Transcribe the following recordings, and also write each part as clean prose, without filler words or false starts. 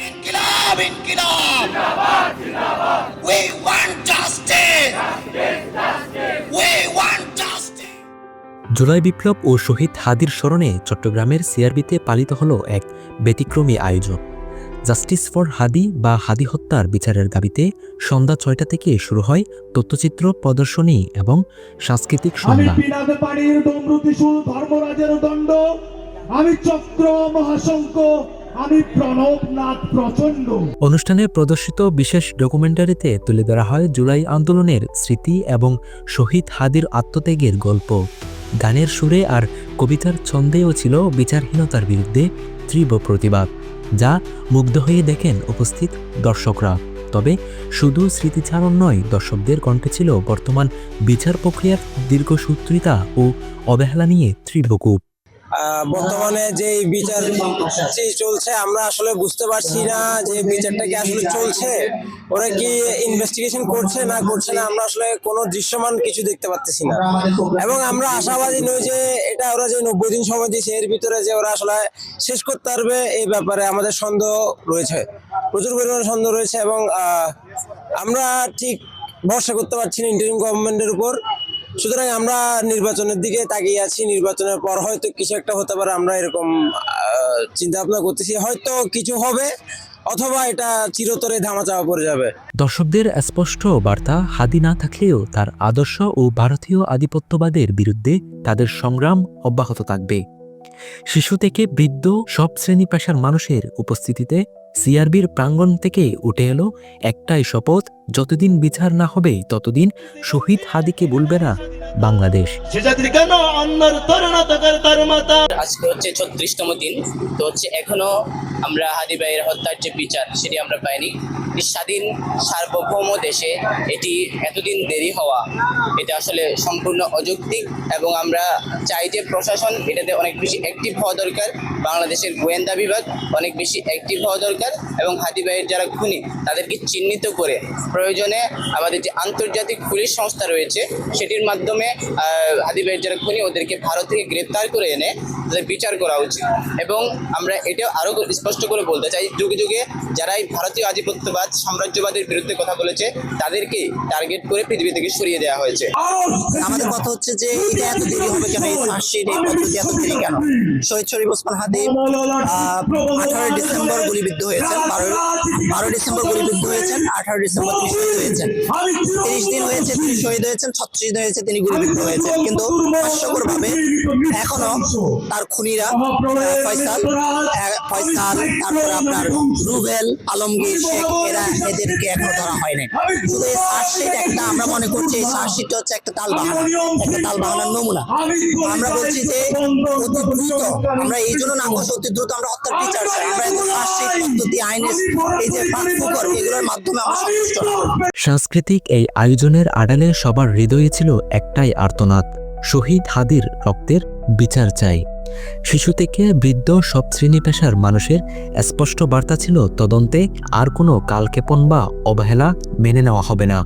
Inqilab Inqilab we want justice we want justice July বিপ্লব ও শহীদ হাদির স্মরণে চট্টগ্রামের সিআরবিতে পালিত হলো এক ব্যতিক্রমী আয়োজন। জাস্টিস ফর হাদি বা হাদি হত্যার বিচারের দাবিতে সন্ধ্যা ৬টা থেকে শুরু হয় তথ্যচিত্র প্রদর্শনী এবং সাংস্কৃতিক সন্ধ্যা। ধর্মরাজের দণ্ড, আমি চক্র মহাশঙ্খ, আমি প্রণবনাথ প্রচণ্ড। অনুষ্ঠানে প্রদর্শিত বিশেষ ডকুমেন্টারিতে তুলে ধরা হয় জুলাই আন্দোলনের স্মৃতি এবং শহীদ হাদির আত্মত্যাগের গল্প। গানের সুরে আর কবিতার ছন্দেও ছিল বিচারহীনতার বিরুদ্ধে তীব্র প্রতিবাদ, যা মুগ্ধ হয়ে দেখেন উপস্থিত দর্শকরা। তবে শুধু স্মৃতিচারণ নয়, দর্শকদের কণ্ঠে ছিল বর্তমান বিচার প্রক্রিয়ার দীর্ঘসূত্রিতা ও অবহেলা নিয়ে তীব্র ক্ষোভ। বর্তমানে যে বিচার চলছে আমরা আসলে বুঝতে পারছি না যে বিচারটা কি আসলে চলছে, ওরা কি ইনভেস্টিগেশন করছে না আমরা আসলে কোনো দৃশ্যমান কিছু দেখতে পাচ্ছি না। এবং আমরা আশাবাদী নই যে এটা ওরা যে 90 দিন সময় দিয়েছে এর ভিতরে যে ওরা আসলে শেষ করতে পারবে, এই ব্যাপারে আমাদের সন্দেহ রয়েছে, প্রচুর পরিমাণে সন্দেহ রয়েছে। এবং আমরা ঠিক ভরসা করতে পারছি না ইন্টারিম গভর্নমেন্টের উপর। সুতরাং আমরা নির্বাচনের দিকে তাকিয়ে আছি, নির্বাচনের পর হয়তো কিছু একটা হতে পারে, আমরা এরকম চিন্তা ভাবনা করতেছি। হয়তো কিছু হবে অথবা এটা চিরতরে ধামাচাপা পড়ে যাবে। দর্শকদের স্পষ্ট বার্তা, হাদি না থাকলেও তার আদর্শ ও ভারতীয় আধিপত্যবাদের বিরুদ্ধে তাদের সংগ্রাম অব্যাহত থাকবে। শিশু থেকে বৃদ্ধ সব শ্রেণী পেশার মানুষের উপস্থিতিতে সিআরবির প্রাঙ্গণ থেকে উঠে এলো একটাই শপথ, যতদিন বিচার না হবে ততদিন শহীদ হাদিকে ভুলবে না বাংলাদেশ। আজকে হচ্ছে 36তম দিন, তো হচ্ছে এখনো আমরা হাদি ভাইয়ের হত্যার যে বিচার সেটি আমরা পাইনি। স্বাধীন সার্বভৌম দেশে এটি এতদিন দেরি হওয়া, এটা আসলে সম্পূর্ণ অযৌক্তিক এবং আমরা চাই যে প্রশাসন এটাতে অনেক বেশি অ্যাক্টিভ হওয়া দরকার। বাংলাদেশের গোয়েন্দা বিভাগ অনেক বেশি অ্যাক্টিভ হওয়া দরকার এবং হাদি ভাইয়ের যারা খুনি তাদেরকে চিহ্নিত করে প্রয়োজনে আমাদের যে আন্তর্জাতিক পুলিশ সংস্থা রয়েছে সেটির মাধ্যমে হাদি ভাইয়ের যারা খুনি ওদেরকে ভারত থেকে গ্রেপ্তার করে এনে তাদের বিচার করা উচিত। এবং আমরা এটাও আরও স্পষ্ট করে বলতে চাই, যুগে যুগে যারা এই ভারতীয় আধিপত্যবাদ সাম্রাজ্যবাদের বিরুদ্ধে কথা বলেছে তাদেরকে টার্গেট করে পৃথিবী থেকে সরিয়ে দেওয়া হয়েছে। আমাদের কথা হচ্ছে যে এটা এত দেরি হবে কেন, এই ফাঁসির এই পদ্ধতি এত দেরি কেন? শহীদ শরীফ ওসমান হাদি 18 ডিসেম্বর গুলিবিদ্ধ হয়েছেন, 12 ডিসেম্বর গুলিবিদ্ধ হয়েছেন, 18 ডিসেম্বর তিনি শহীদ হয়েছেন। 30 দিন হয়েছে তিনি শহীদ হয়েছেন, 36 দিন হয়েছে তিনি গুলিবিদ্ধ হয়েছেন। কিন্তু হাস্যকরভাবে এখনো তার খুনিরা ফয়সাল তারপরে আপনার রুবেল, আলমগীর, শেখ এদেরকে এখনো ধরা হয়নি। শুধু এই চার্জশিট একটা, আমরা মনে করছি এই চার্জশিটটা হচ্ছে একটা তালবাহানার নমুনা। আমরা বলছি যে অতি দ্রুত, আমরা এই জন্য নাম করছি অতি দ্রুত আমরা হত্যার বিচার চাই। আমরা এখন চার্জশিট পদ্ধতি, আইনের এই যে ফাঁকফোকর, এগুলোর মাধ্যমে আমরা সন্তুষ্ট না। সাংস্কৃতিক এই আয়োজনের আড়ালে সবার হৃদয়ে ছিল একটাই আর্তনাদ, শহীদ হাদির রক্তের বিচার চাই। শিশু থেকে বৃদ্ধ সব শ্রেণী পেশার মানুষের স্পষ্ট বার্তা ছিল, তদন্তে আর কোনো কালক্ষেপণ বা অবহেলা মেনে নেওয়া হবে না।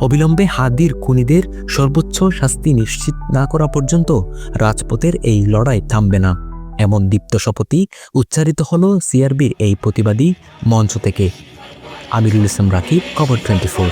অবিলম্বে হাদির খুনিদের সর্বোচ্চ শাস্তি নিশ্চিত না করা পর্যন্ত রাজপথের এই লড়াই থামবে না, এমন দীপ্ত শপথই উচ্চারিত হলো সিআরবির এই প্রতিবাদী মঞ্চ থেকে। আমিরুল ইসলাম রাকিব, খবর 24।